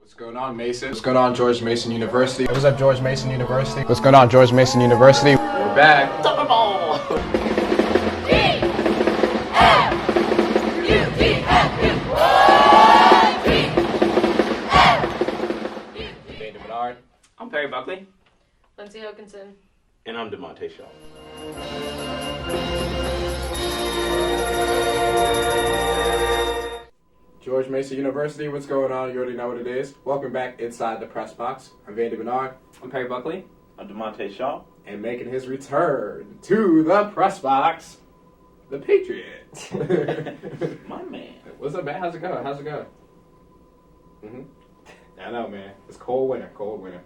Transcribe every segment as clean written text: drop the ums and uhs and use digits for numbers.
What's going on, Mason? What's going on, George Mason University? What's up, George Mason University? What's going on, George Mason University? We're back. Super Bowl! David Bernard. I'm Perry Buckley. Lindsay Hokinson. And I'm DeMonte Shaw. George Mason University, what's going on? You already know what it is. Welcome back inside the press box. I'm Vandy Bernard. I'm Perry Buckley. I'm DeMonte Shaw. And making his return to the press box, the Patriot. My man. What's up, man? How's it going? I know, man. It's cold winter. You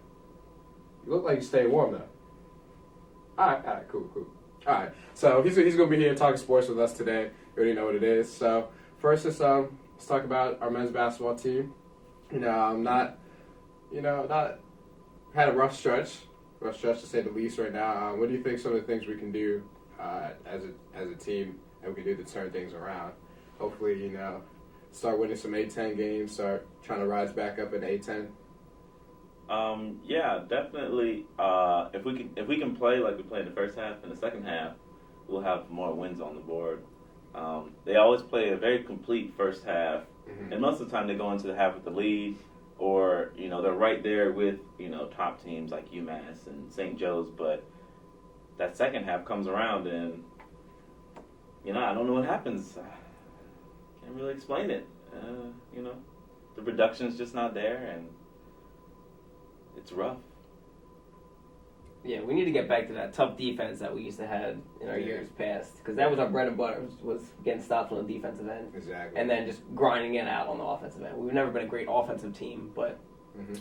look like you stay warm, though. All right, cool. All right, so he's going to be here talking sports with us today. You already know what it is. So first, let's talk about our men's basketball team. Not had a rough stretch to say the least right now. What do you think some of the things we can do as a team that we can do to turn things around? Hopefully, start winning some A-10 games, start trying to rise back up in A-10. Yeah, definitely. If we can play like we played in the first half and the second half, we'll have more wins on the board. They always play a very complete first half, and most of the time they go into the half with the lead, or they're right there with top teams like UMass and St. Joe's. But that second half comes around, and I don't know what happens. Can't really explain it. The production's just not there, and it's rough. Yeah, we need to get back to that tough defense that we used to have in our years past, because that was our bread and butter, was getting stops on the defensive end. Exactly. And then just grinding it out on the offensive end. We've never been a great offensive team, but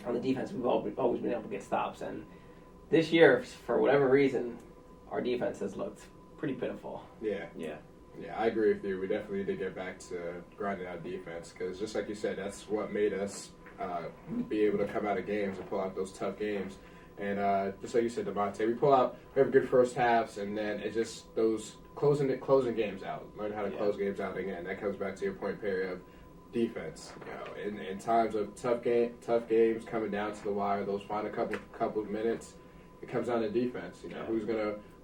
on the defense we've always been able to get stops. And this year, for whatever reason, our defense has looked pretty pitiful. Yeah, I agree with you. We definitely need to get back to grinding out defense, because just like you said, that's what made us be able to come out of games and pull out those tough games. And just like you said, DeMonte, we have good first halves, and then it's just those closing games out. Learn how to close games out again. That comes back to your point, Perry, of defense. In times of tough games coming down to the wire, those final couple of minutes, it comes down to defense.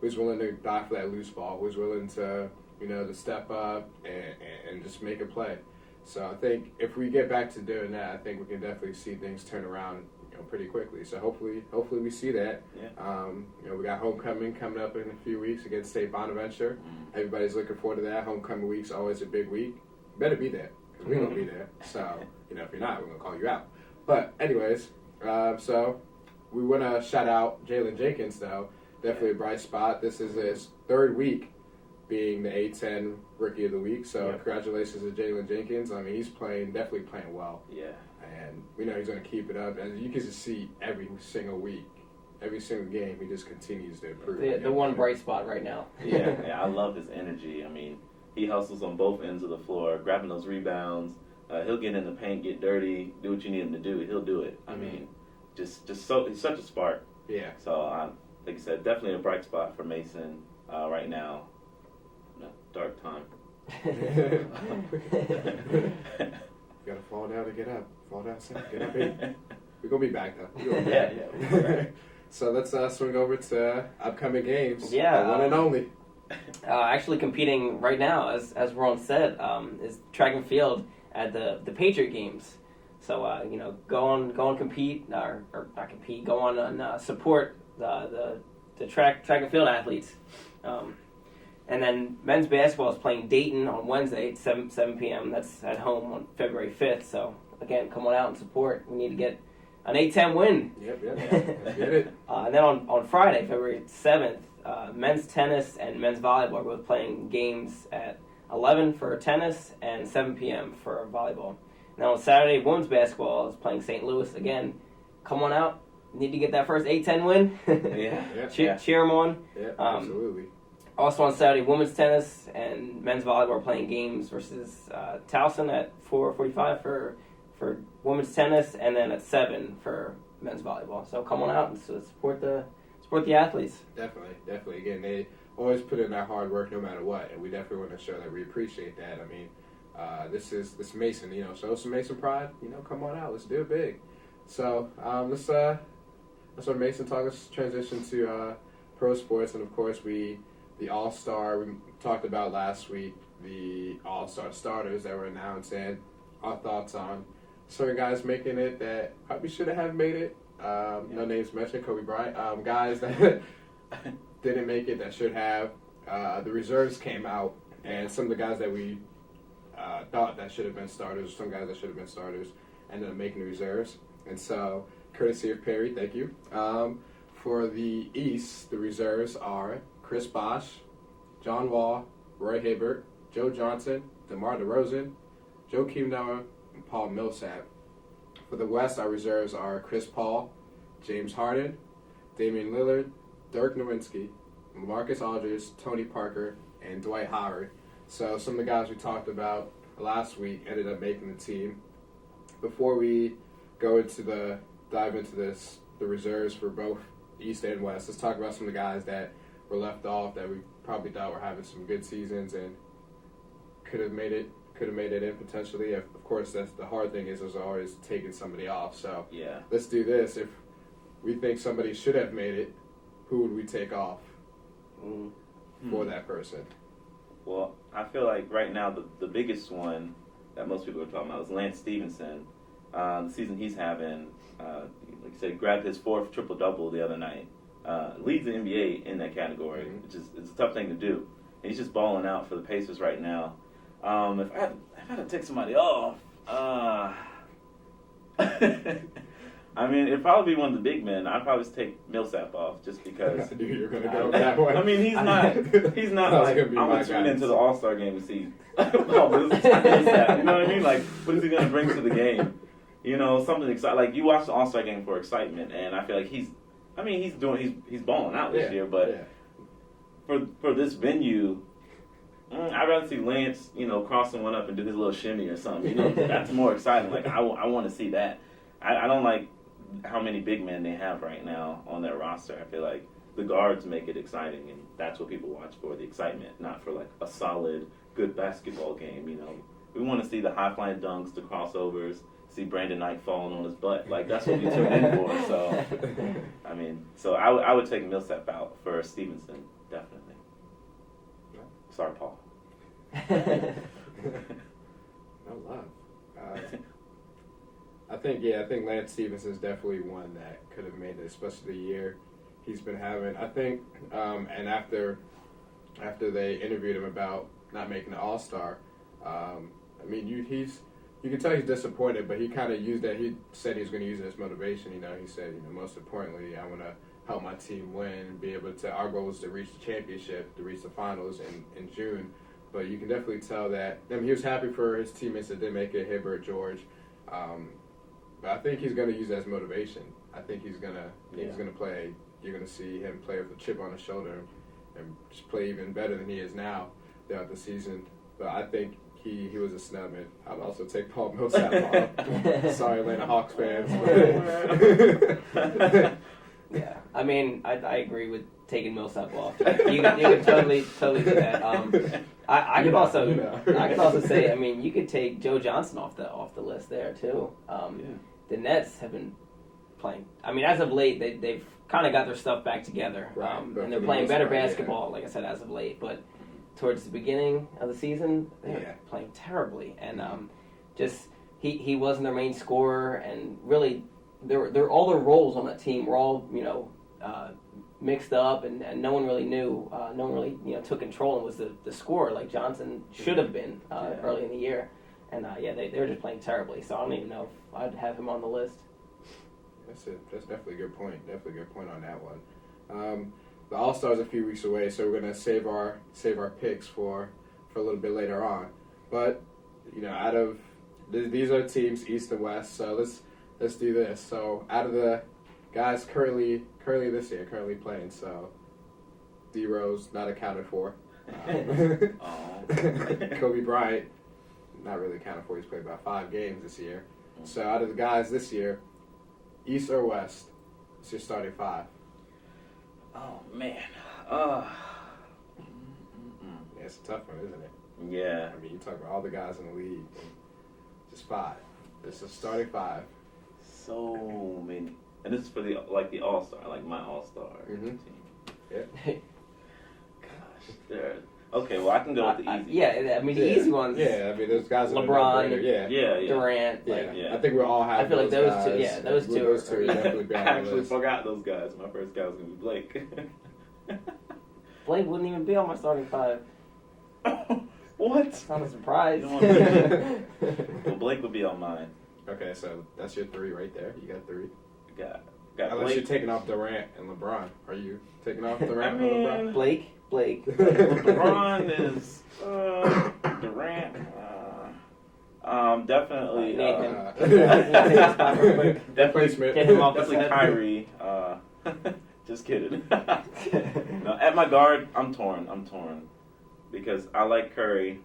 Who's willing to die for that loose ball? Who's willing to to step up and just make a play? So I think if we get back to doing that, I think we can definitely see things turn around pretty quickly. So hopefully we see that. Yeah. We got homecoming coming up in a few weeks against State Bonaventure. Everybody's looking forward to that. Homecoming week's always a big week. You better be there, because we're going to be there. So, if you're not, we're going to call you out. But anyways, so we want to shout out Jalen Jenkins, though. Definitely a bright spot. This is his third week being the A-10 Rookie of the Week. So congratulations to Jalen Jenkins. I mean, he's definitely playing well. Yeah. And we know he's going to keep it up. And you can just see every single week, every single game, he just continues to improve. The one bright spot right now. Yeah, I love his energy. I mean, he hustles on both ends of the floor, grabbing those rebounds. He'll get in the paint, get dirty, do what you need him to do. He'll do it. I mean, just so he's such a spark. Yeah. So, like I said, definitely a bright spot for Mason right now. Dark time. You gotta fall down to get up. Fall down, son. Get up, baby. We're gonna be back though. Yeah. So let's swing over to upcoming games. Yeah, The one and only. Actually competing right now, as we're on set, is track and field at the Patriot games. So go on compete or not compete. Go on and support the track and field athletes. And then men's basketball is playing Dayton on Wednesday at 7 p.m. That's at home on February 5th. So, again, come on out and support. We need to get an A-10 win. Yep. Let's get it. And then on Friday, February 7th, men's tennis and men's volleyball are both playing games at 11 for tennis and 7 p.m. for volleyball. Now on Saturday, women's basketball is playing St. Louis. Again, come on out. Need to get that first A-10 win. Cheer them on. Yeah, absolutely. Also on Saturday, women's tennis and men's volleyball are playing games versus Towson at 4:45 for women's tennis, and then at 7 for men's volleyball. So come on out and support the athletes. Definitely. Again, they always put in that hard work no matter what, and we definitely want to show that we appreciate that. I mean, this Mason, show some Mason pride. Come on out, let's do it big. So let's what Mason talk. Let's transition to pro sports, and of course the All-Star we talked about last week. The All-Star starters that were announced, and our thoughts on certain guys making it that probably should have made it. No names mentioned. Kobe Bryant. Guys that didn't make it that should have. The reserves came out, and some of the guys that we thought that should have been starters, some guys that should have been starters, ended up making the reserves. And so, courtesy of Perry, thank you. For the East, the reserves are Chris Bosh, John Wall, Roy Hibbert, Joe Johnson, DeMar DeRozan, Joakim Noah, and Paul Millsap. For the West, our reserves are Chris Paul, James Harden, Damian Lillard, Dirk Nowitzki, Marcus Aldridge, Tony Parker, and Dwight Howard. So some of the guys we talked about last week ended up making the team. Before we go into dive into the reserves for both East and West, let's talk about some of the guys that were left off that we probably thought were having some good seasons and could have made it in potentially. Of course, that's the hard thing is always taking somebody off. So Yeah. let's do this. If we think somebody should have made it, who would we take off for that person? Well, I feel like right now the biggest one that most people are talking about is Lance Stevenson. The season he's having, like you said, grabbed his 4th triple-double the other night. Leads the NBA in that category, which is it's a tough thing to do. And he's just balling out for the Pacers right now. If I had to take somebody off, I mean, it'd probably be one of the big men. I'd probably just take Millsap off just because. I knew you were going to go that way. I mean, he's not like, I'm going to tune into the All-Star game to see Millsap. You know what I mean? Like, what is he going to bring to the game? You know, something exciting. Like, you watch the All-Star game for excitement, and I feel like he's balling out this year, but for this venue, I'd rather see Lance, crossing one up and do his little shimmy or something. That's more exciting. Like, I want to see that. I don't like how many big men they have right now on their roster. I feel like the guards make it exciting, and that's what people watch for, the excitement, not for like a solid, good basketball game. We want to see the high-flying dunks, the crossovers, see Brandon Knight falling on his butt. Like, that's what we tune in for. So, I mean, I would take Millsap out for Stevenson, definitely. Sorry, Paul. No love. I think Lance Stevenson is definitely one that could have made it, especially the year he's been having. I think, and after they interviewed him about not making the All-Star, I mean, you can tell he's disappointed, but he kind of used that. He said he was going to use it as motivation. He said, most importantly, I want to help my team win and be able to. Our goal is to reach the championship, to reach the finals in June. But you can definitely tell that. I mean, he was happy for his teammates that didn't make it, Hibbert, George. But I think he's going to use it as motivation. I think he's going to play. You're going to see him play with a chip on his shoulder and just play even better than he is now throughout the season. But I think he was a snub. And I'd also take Paul Millsap off. Sorry, Atlanta Hawks fans. Yeah, I mean, I agree with taking Millsap off. You could totally do that. I could also say, I mean, you could take Joe Johnson off the list there too. The Nets have been playing. I mean, as of late, they've kind of got their stuff back together, and they're playing better basketball. Like I said, as of late, but towards the beginning of the season, they're playing terribly, and just he wasn't their main scorer, and really, they're all their roles on that team were all mixed up, and no one really knew. No one really took control and was the scorer like Johnson should have been early in the year. And they were just playing terribly. So I don't even know if I'd have him on the list. That's definitely a good point. Definitely a good point on that one. The All-Star's a few weeks away, so we're gonna save our picks for a little bit later on. But out of these are teams East and West. So let's do this. So out of the guys currently this year playing, so D-Rose not accounted for. Kobe Bryant not really accounted for. He's played about 5 games this year. So out of the guys this year, East or West, it's your starting 5. Oh man, it's a tough one, isn't it? Yeah. I mean, you talk about all the guys in the league, just 5. It's a starting 5. So and this is for the All-Star, like my All-Star team. Yeah. Gosh, okay. Well, I can go with the easy. Yeah, I mean the easy ones. Yeah, I mean those guys. LeBron, yeah, Durant. I think we all have. I feel like those guys. two. Yeah, those two. Those two definitely be on I the actually list. forgot those guys. My first guy was gonna be Blake. Blake wouldn't even be on my starting 5. What? It's not a surprise. You don't Well, Blake would be on mine. Okay, so that's your 3 right there. You got 3. Got Unless Blake. you're taking off Durant and LeBron. Are you taking off Durant I mean, and LeBron? Blake. LeBron is Durant. Definitely. Nathan. Definitely. Get him off the Definitely set. Kyrie. Just kidding. No, at my guard, I'm torn because I like Curry,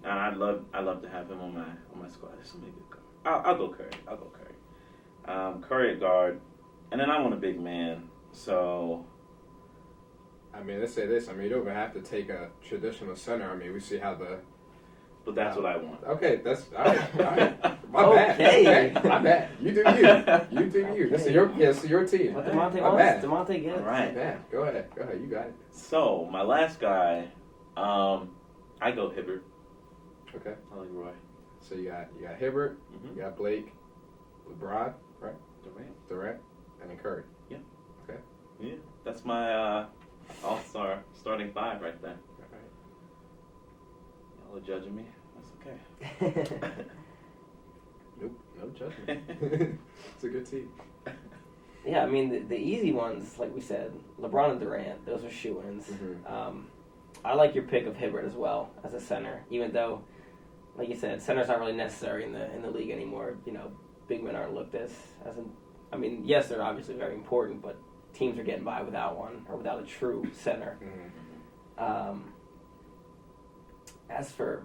and I'd love to have him on my squad. There's so many good guards. I'll go Curry. Curry at guard, and then I want a big man. So. I mean, let's say this. I mean, you don't even have to take a traditional center. I mean, we see how the. But that's what I want. Okay, that's all right. My bad. Okay. My bad. You do you. You do you. This is your team. What Demonte My wants, bad. Demonte gets. All right. My bad. Go ahead. You got it. So my last guy, I go Hibbert. Okay. I like Roy. So you got Hibbert, Mm-hmm. you got Blake, LeBron, right? Durant. and then Curry. Yeah. Okay. Yeah. That's my all-star starting 5 right there. All right. Y'all are judging me. That's okay. Nope. No judgment. It's a good team. Yeah, I mean, the easy ones, like we said, LeBron and Durant, those are shoo-ins. Mm-hmm. I like your pick of Hibbert as well as a center, even though, like you said, center's not really necessary in the league anymore. You know, big men aren't looked as I mean, yes, they're obviously very important, but teams are getting by without one or without a true center. Mm-hmm. As for,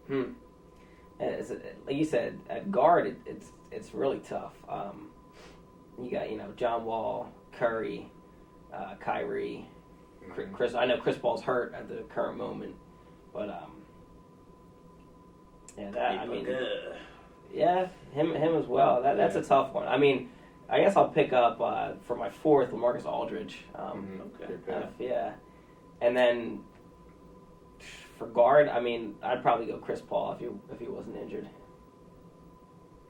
like you said, at guard, it's really tough. You got John Wall, Curry, Kyrie, Mm-hmm. Chris. I know Chris Paul's hurt at the current moment, but yeah, him as well. That's a tough one. I mean, I guess I'll pick up for my 4th LaMarcus Aldridge. Okay. Good pick. Yeah, and then for guard, I mean, I'd probably go Chris Paul if he wasn't injured.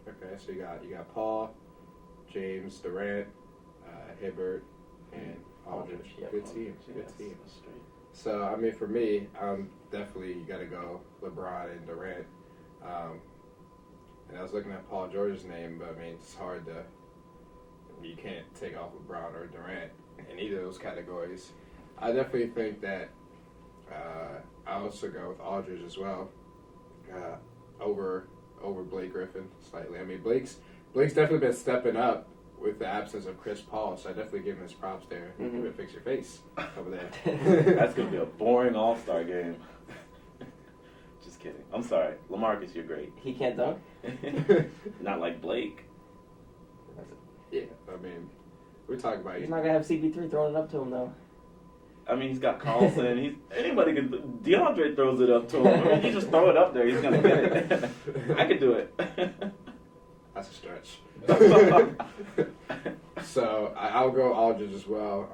Okay, so you got Paul, James, Durant, Hibbert, and Aldridge. Yep. Good team. Good Yes, team. that's straight. So I mean, for me, definitely you got to go LeBron and Durant. And I was looking at Paul George's name, but I mean, it's hard to. You can't take off LeBron or Durant in either of those categories. I definitely think that I also go with Aldridge as well, over Blake Griffin slightly. I mean, Blake's definitely been stepping up with the absence of Chris Paul, so I definitely give him his props there. Mm-hmm. You better fix your face over there. That's going to be a boring all-star game. Just kidding. I'm sorry. LaMarcus, you're great. He can't dunk. Not like Blake. Yeah, I mean, we're talking about He's not gonna have CP3 throwing it up to him though. I mean, he's got Carlson. Anybody can. DeAndre throws it up to him. I mean, you just throw it up there. He's going to get it. I could do it. That's a stretch. So I'll go Aldridge as well.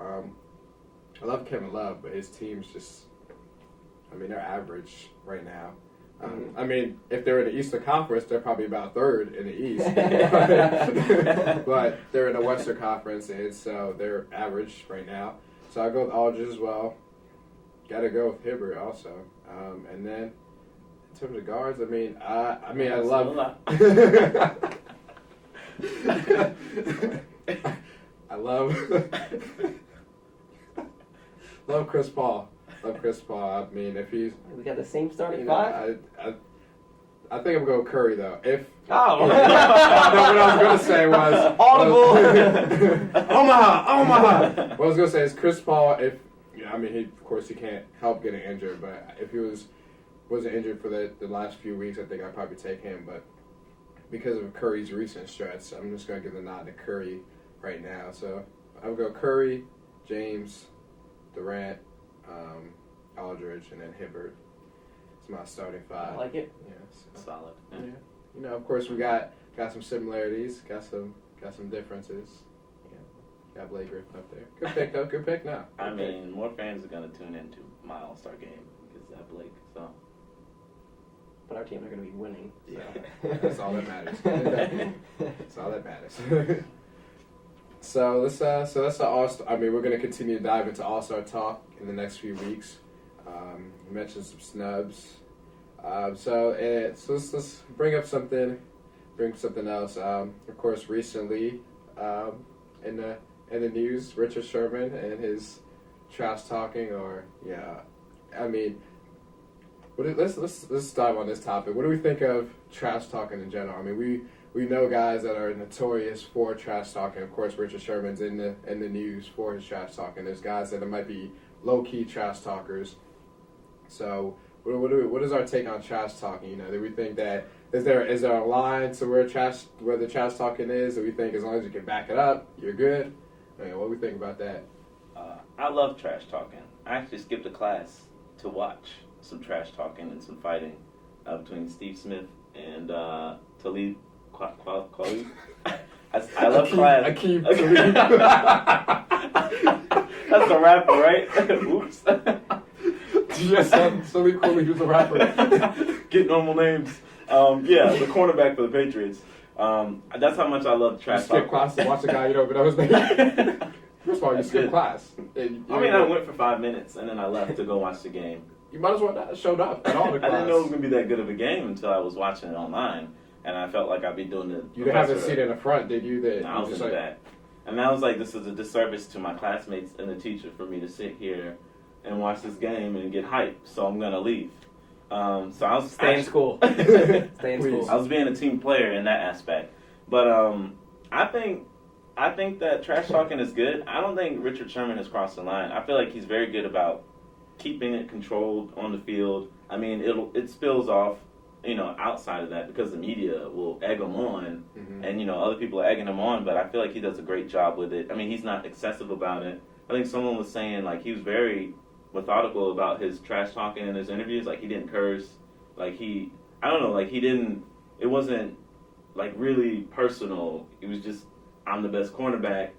I love Kevin Love, but his team's just, I mean, they're average right now. I mean, if they're in the Eastern Conference, they're probably about 3rd in the East. But they're in the Western Conference, and so they're average right now. So I'll go with Aldridge as well. Got to go with Hibbert also. And then in terms of guards, I mean, I love. I love Chris Paul. I mean, if he's, We got the same starting 5. I think I'm going Curry though. If Oh, no, what I was gonna say was audible. Omaha. What I was gonna say is Chris Paul. If I mean, of course he can't help getting injured, but if he wasn't injured for the last few weeks, I think I'd probably take him. But because of Curry's recent stretch, I'm just gonna give the nod to Curry right now. So I would go Curry, James, Durant, Aldridge, and then Hibbert. It's my starting 5. I like it. Yeah, so, Solid. yeah. Of course we got some similarities, got some got some differences. Yeah, got Blake Griffin up there. Good pick though. Good pick now. I mean, more fans are gonna tune into my All-Star game because of that Blake. So. But our teams are going to be winning. So. Yeah, that's all that matters. That's all that matters. So that's the All-Star. I mean, we're going to continue to dive into All-Star talk in the next few weeks. You mentioned some snubs. So let's bring up something. Bring something else. Of course, recently in the news, Richard Sherman and his trash talking, I mean. Let's dive on this topic. What do we think of trash talking in general? I mean, we know guys that are notorious for trash talking. Of course, Richard Sherman's in the news for his trash talking. There's guys that might be low key trash talkers. So, what is our take on trash talking? You know, do we think that is there a line to where the trash talking is? Do we think as long as you can back it up, you're good? I mean, what do we think about that? I love trash talking. I actually skipped a class to watch some trash talking and some fighting between Steve Smith and Talib Kweli. I love class. Akeem Talib. That's a rapper, right? Oops. Yes, Talib Kweli was a rapper. Get normal names. Yeah, the cornerback for the Patriots. That's how much I love trash talking. Skip class to watch a guy, but that was me. First of all, you skipped class. I went for 5 minutes and then I left to go watch the game. You might as well not have showed up at all to class. I didn't know it was going to be that good of a game until I was watching it online, and I felt like I'd be doing the. You didn't have a seat in the front, did you? No, I was in the back. And I was like, this is a disservice to my classmates and the teacher for me to sit here and watch this game and get hyped, so I'm going to leave. So I was Stay in school. Stay in school. I was being a team player in that aspect. But I think that trash talking is good. I don't think Richard Sherman has crossed the line. I feel like he's very good about keeping it controlled on the field. I mean, it spills off, outside of that because the media will egg him on, and other people are egging him on. But I feel like he does a great job with it. I mean, he's not excessive about it. I think someone was saying like he was very methodical about his trash talking in his interviews. Like he didn't curse. Like he didn't. It wasn't like really personal. It was just I'm the best cornerback.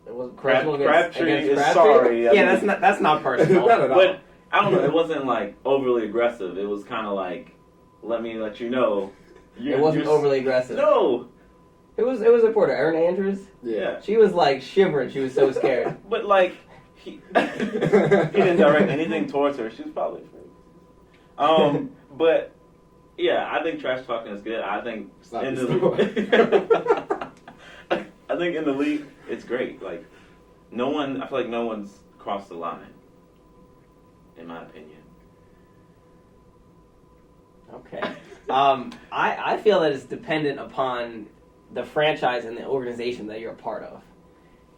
It wasn't Crabtree is sorry. Yeah, that's not personal. Not at all. But I don't know. It wasn't like overly aggressive. It was kind of like, let me let you know. It wasn't overly aggressive. No. It was a reporter, Erin Andrews. Yeah. She was like shivering. She was so scared. But like he didn't direct anything towards her. She was probably afraid. But yeah, I think trash talking is good. I think I think in the league, it's great. Like, I feel like no one's crossed the line, in my opinion. Okay. I feel that it's dependent upon the franchise and the organization that you're a part of.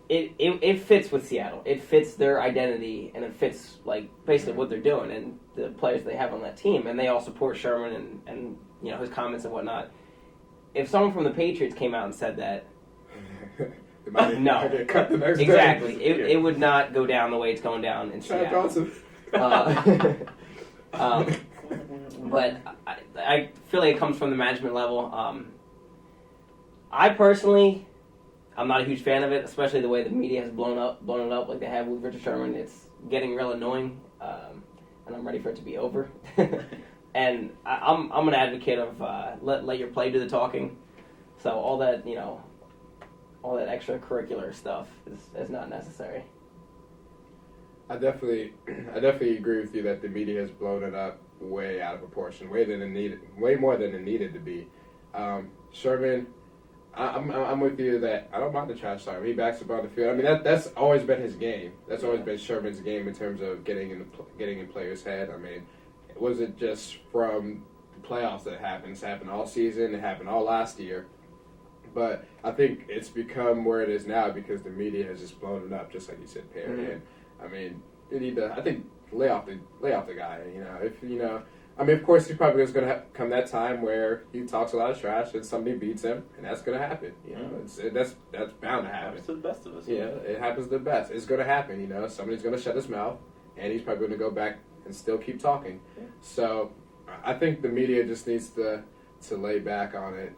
It fits with Seattle. It fits their identity, and it fits, like, basically what they're doing and the players they have on that team. And they all support Sherman and his comments and whatnot. If someone from the Patriots came out and said that, no, cut the next exactly. day. It would not go down the way it's going down in Chad Seattle. Johnson. But I feel like it comes from the management level. I personally, I'm not a huge fan of it, especially the way the media has blown it up like they have with Richard Sherman. It's getting real annoying, and I'm ready for it to be over. And I'm an advocate of let your play do the talking. So all that extracurricular stuff is not necessary. I definitely agree with you that the media has blown it up way out of proportion, way more than it needed to be. Sherman, I'm with you that I don't mind the trash talk. He backs up on the field. I mean that's always been his game. That's always been Sherman's game in terms of getting in players' head. I mean, it wasn't just from the playoffs that it happened. It's happened all season. It happened all last year. But I think it's become where it is now because the media has just blown it up, just like you said, Perry. Mm-hmm. And I mean, you need to. I think lay off the guy. I mean, of course, he's probably going to come that time where he talks a lot of trash and somebody beats him, and that's going to happen. That's bound to happen. Happens to the best of us. Yeah, it happens to the best. It's going to happen. Somebody's going to shut his mouth, and he's probably going to go back and still keep talking. Yeah. So I think the media just needs to lay back on it.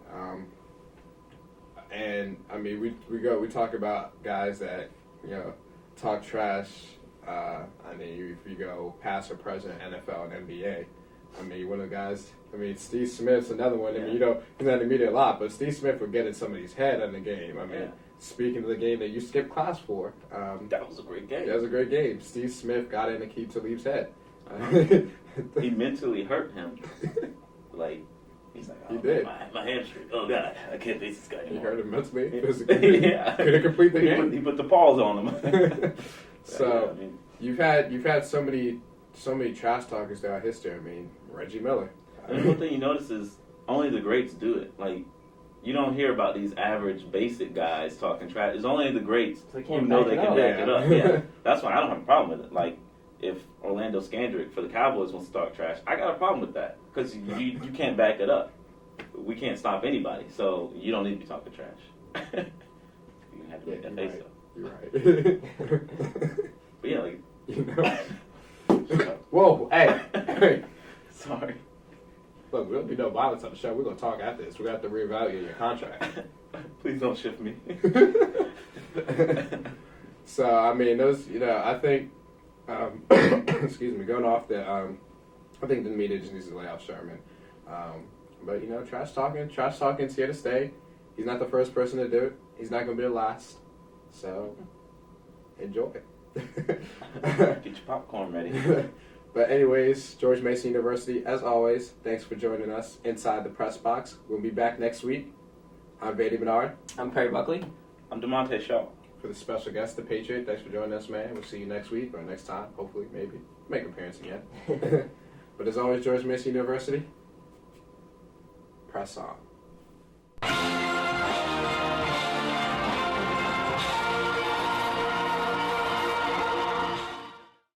And I mean, we talk about guys that talk trash. I mean, if you go past or present, NFL and NBA. I mean, one of the guys. I mean, Steve Smith's another one. I mean, he's not in the media a lot, but Steve Smith would get in somebody's head in the game. I mean, speaking of the game that you skipped class for, that was a great game. That was a great game. Steve Smith got in Aqib Talib's head. He mentally hurt him. Like, he's like, oh, he did. My hamstring. Oh, God, I can't face this guy anymore. He hurt him mentally, physically. Yeah. Couldn't complete the game. He put the paws on him. So, I mean, you've had so many trash talkers throughout history. I mean, Reggie Miller. And one thing you notice is only the greats do it. Like, you don't hear about these average, basic guys talking trash. It's only the greats who know they can back it up. Yeah, that's why I don't have a problem with it. Like, if Orlando Scandrick for the Cowboys wants to talk trash, I got a problem with that because you can't back it up. We can't stop anybody, so you don't need to be talking trash. You have to make that face up. You're right. But yeah, like whoa, hey. Sorry. Look, there'll be no violence on the show. We're gonna talk after this. We're gonna have to reevaluate your contract. Please don't shift me. So I mean, those. I think. Excuse me. Going off the. I think the media just needs to lay off Sherman. But trash talking's here to stay. He's not the first person to do it. He's not gonna be the last. So enjoy. Get your popcorn ready. But anyways, George Mason University, as always, thanks for joining us inside the press box. We'll be back next week. I'm Beatty Bernard. I'm Perry Buckley. I'm DeMonte Shaw. For the special guest, the Patriot, thanks for joining us, man. We'll see you next week or next time, hopefully, maybe. Make an appearance again. But as always, George Mason University, press on.